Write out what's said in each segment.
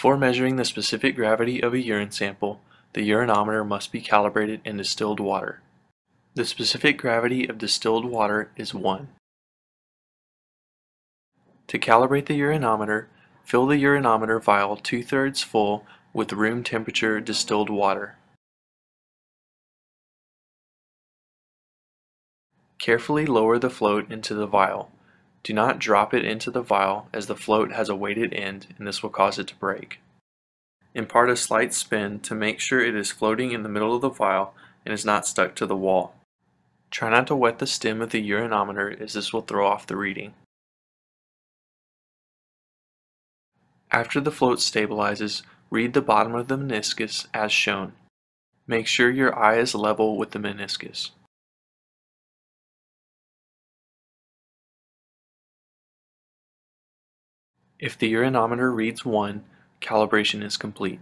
Before measuring the specific gravity of a urine sample, the urinometer must be calibrated in distilled water. The specific gravity of distilled water is 1. To calibrate the urinometer, fill the urinometer vial 2/3 full with room temperature distilled water. Carefully lower the float into the vial. Do not drop it into the vial as the float has a weighted end and this will cause it to break. Impart a slight spin to make sure it is floating in the middle of the vial and is not stuck to the wall. Try not to wet the stem of the urinometer as this will throw off the reading. After the float stabilizes, read the bottom of the meniscus as shown. Make sure your eye is level with the meniscus. If the urinometer reads 1, calibration is complete.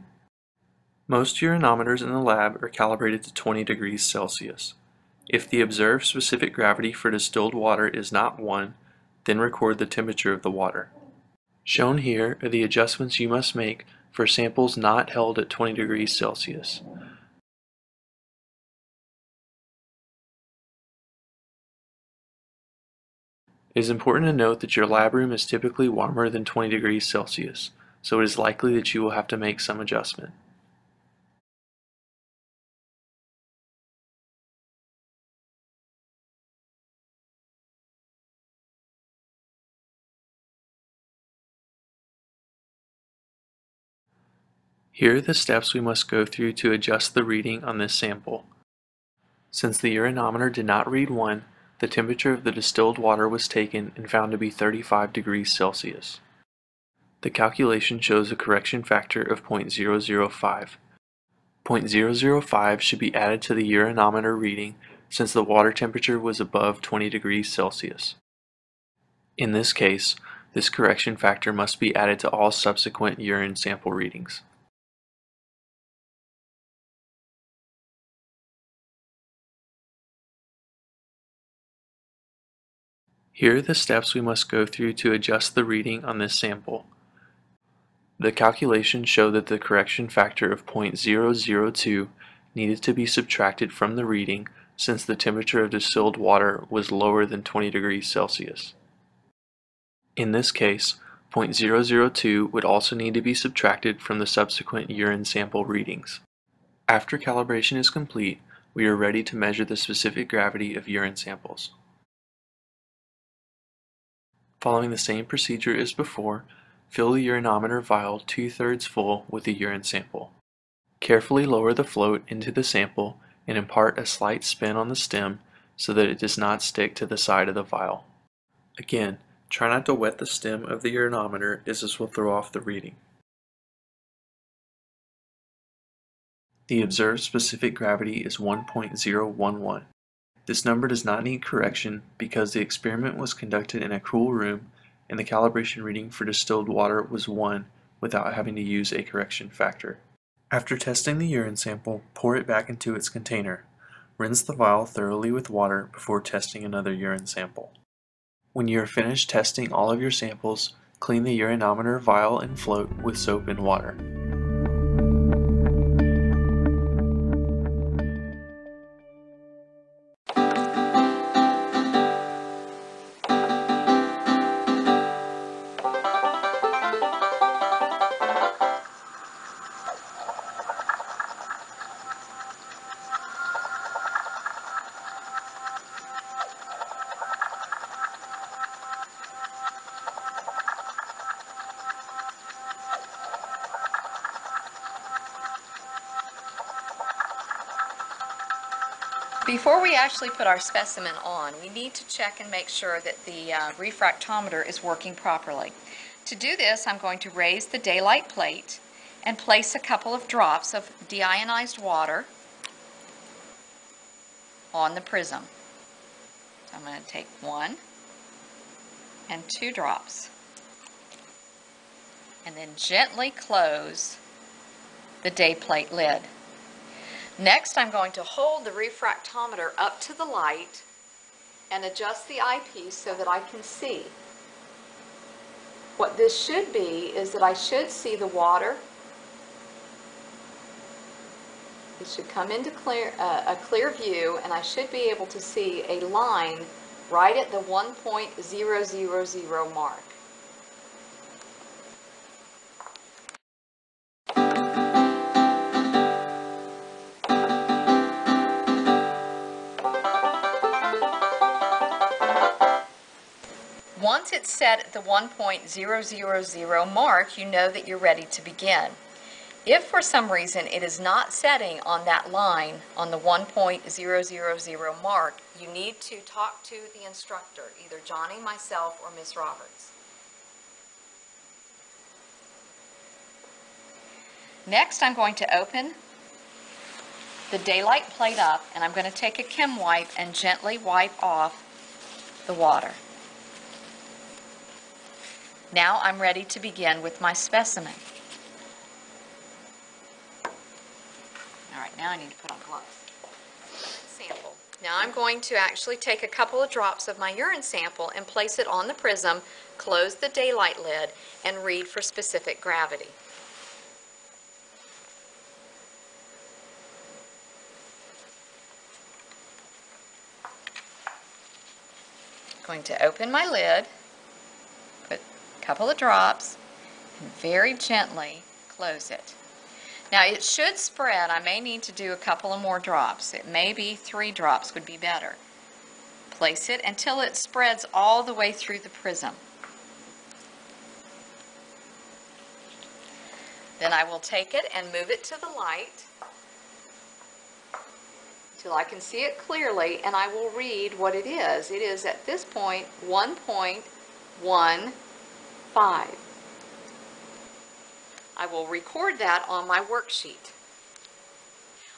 Most urinometers in the lab are calibrated to 20 degrees Celsius. If the observed specific gravity for distilled water is not 1, then record the temperature of the water. Shown here are the adjustments you must make for samples not held at 20 degrees Celsius. It is important to note that your lab room is typically warmer than 20 degrees Celsius, so it is likely that you will have to make some adjustment. Here are the steps we must go through to adjust the reading on this sample. Since the urinometer did not read 1, the temperature of the distilled water was taken and found to be 35 degrees Celsius. The calculation shows a correction factor of 0.005. 0.005 should be added to the urinometer reading since the water temperature was above 20 degrees Celsius. In this case, this correction factor must be added to all subsequent urine sample readings. Here are the steps we must go through to adjust the reading on this sample. The calculations show that the correction factor of 0.002 needed to be subtracted from the reading since the temperature of distilled water was lower than 20 degrees Celsius. In this case, 0.002 would also need to be subtracted from the subsequent urine sample readings. After calibration is complete, we are ready to measure the specific gravity of urine samples. Following the same procedure as before, fill the urinometer vial 2/3 full with the urine sample. Carefully lower the float into the sample and impart a slight spin on the stem so that it does not stick to the side of the vial. Again, try not to wet the stem of the urinometer as this will throw off the reading. The observed specific gravity is 1.011. This number does not need correction because the experiment was conducted in a cool room and the calibration reading for distilled water was 1 without having to use a correction factor. After testing the urine sample, pour it back into its container. Rinse the vial thoroughly with water before testing another urine sample. When you are finished testing all of your samples, clean the urinometer vial and float with soap and water. Before we actually put our specimen on, we need to check and make sure that the refractometer is working properly. To do this, I'm going to raise the daylight plate and place a couple of drops of deionized water on the prism. So I'm going to take 1 and 2 drops and then gently close the day plate lid. Next, I'm going to hold the refractometer up to the light and adjust the eyepiece so that I can see. What this should be is that I should see the water. It should come into a clear view, and I should be able to see a line right at the 1.000 mark. Once it's set at the 1.000 mark, you know that you're ready to begin. If for some reason it is not setting on that line on the 1.000 mark, you need to talk to the instructor, either Johnny, myself, or Miss Roberts. Next, I'm going to open the daylight plate up, and I'm going to take a chem wipe and gently wipe off the water. Now I'm ready to begin with my specimen. All right, now I need to put on gloves. Sample. Now I'm going to actually take a couple of drops of my urine sample and place it on the prism, close the daylight lid, and read for specific gravity. I'm going to open my lid, put a couple of drops, and very gently close it. Now it should spread. I may need to do a couple of more drops. It may be 3 drops would be better. Place it until it spreads all the way through the prism. Then I will take it and move it to the light till I can see it clearly, and I will read what it is. It is at this point 1.15. I will record that on my worksheet.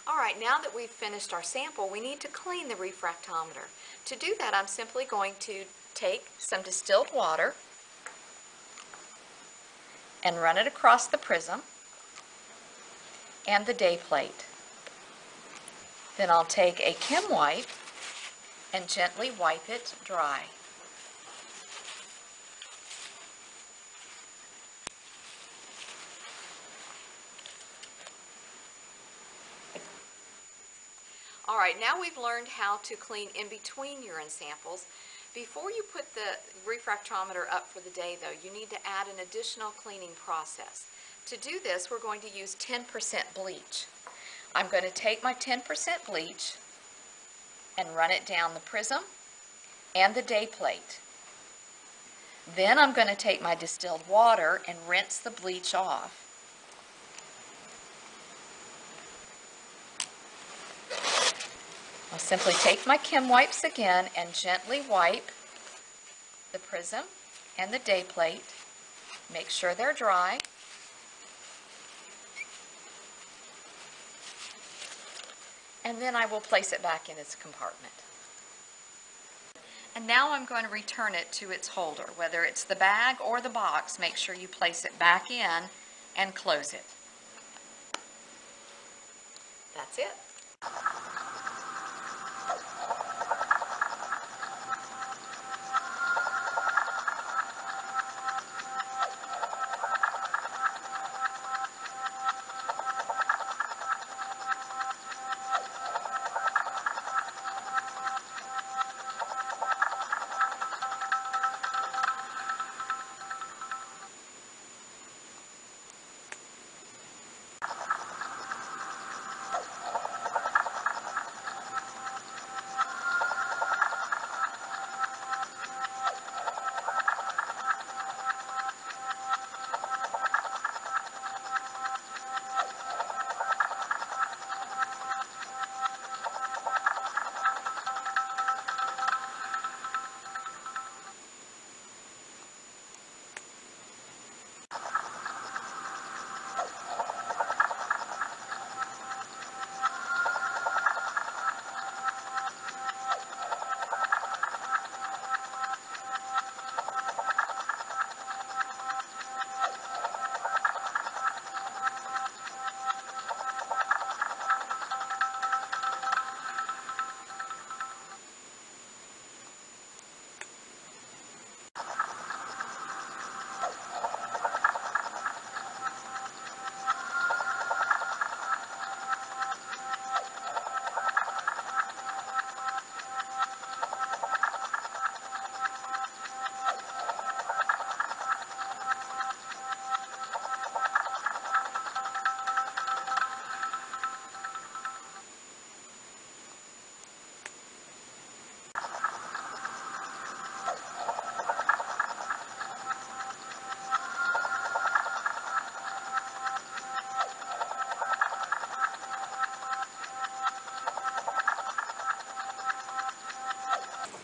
All right, now that we've finished our sample, we need to clean the refractometer. To do that, I'm simply going to take some distilled water and run it across the prism and the day plate. Then I'll take a chem wipe and gently wipe it dry. All right, now we've learned how to clean in between urine samples. Before you put the refractometer up for the day, though, you need to add an additional cleaning process. To do this, we're going to use 10% bleach. I'm going to take my 10% bleach and run it down the prism and the day plate. Then I'm going to take my distilled water and rinse the bleach off. I'll simply take my Chem wipes again and gently wipe the prism and the day plate. Make sure they're dry. And then I will place it back in its compartment. And now I'm going to return it to its holder. Whether it's the bag or the box, make sure you place it back in and close it. That's it.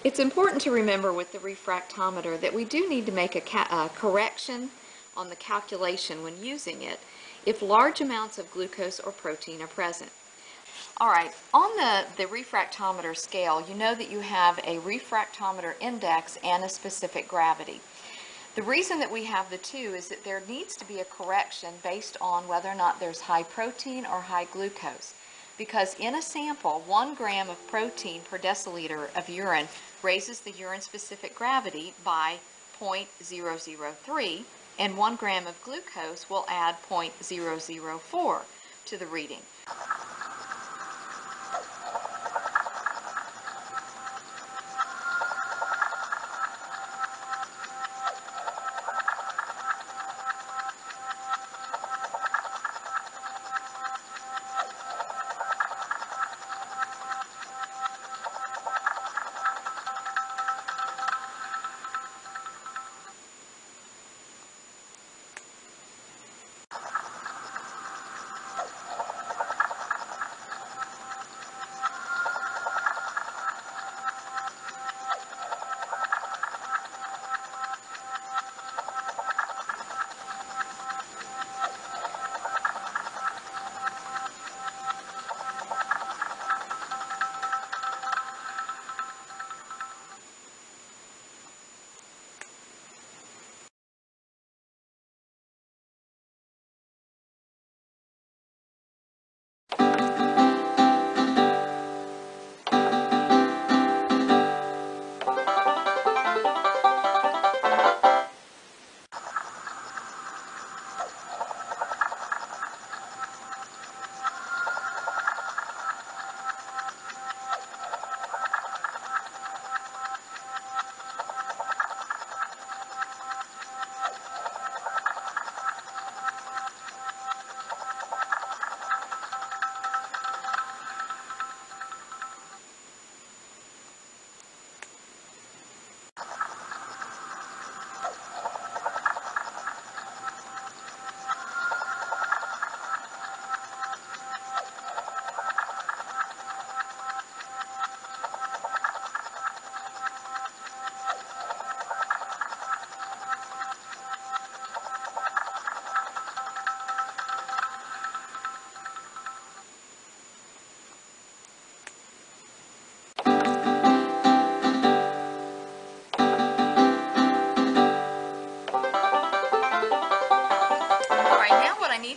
It's important to remember with the refractometer that we do need to make a correction on the calculation when using it if large amounts of glucose or protein are present. Alright, on the refractometer scale, you know that you have a refractometer index and a specific gravity. The reason that we have the two is that there needs to be a correction based on whether or not there's high protein or high glucose. Because in a sample, 1 gram of protein per deciliter of urine raises the urine-specific gravity by 0.003, and 1 gram of glucose will add 0.004 to the reading.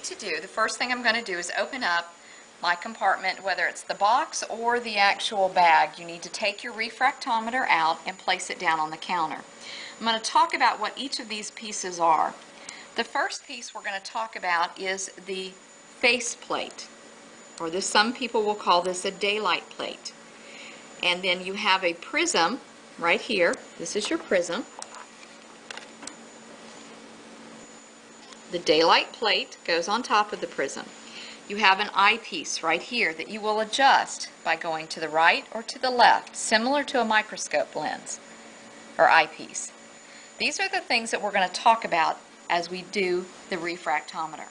to do, the first thing I'm going to do is open up my compartment, whether it's the box or the actual bag. You need to take your refractometer out and place it down on the counter. I'm going to talk about what each of these pieces are. The first piece we're going to talk about is the face plate, or this, some people will call this a daylight plate. And then you have a prism right here. This is your prism. The daylight plate goes on top of the prism. You have an eyepiece right here that you will adjust by going to the right or to the left, similar to a microscope lens or eyepiece. These are the things that we're going to talk about as we do the refractometer.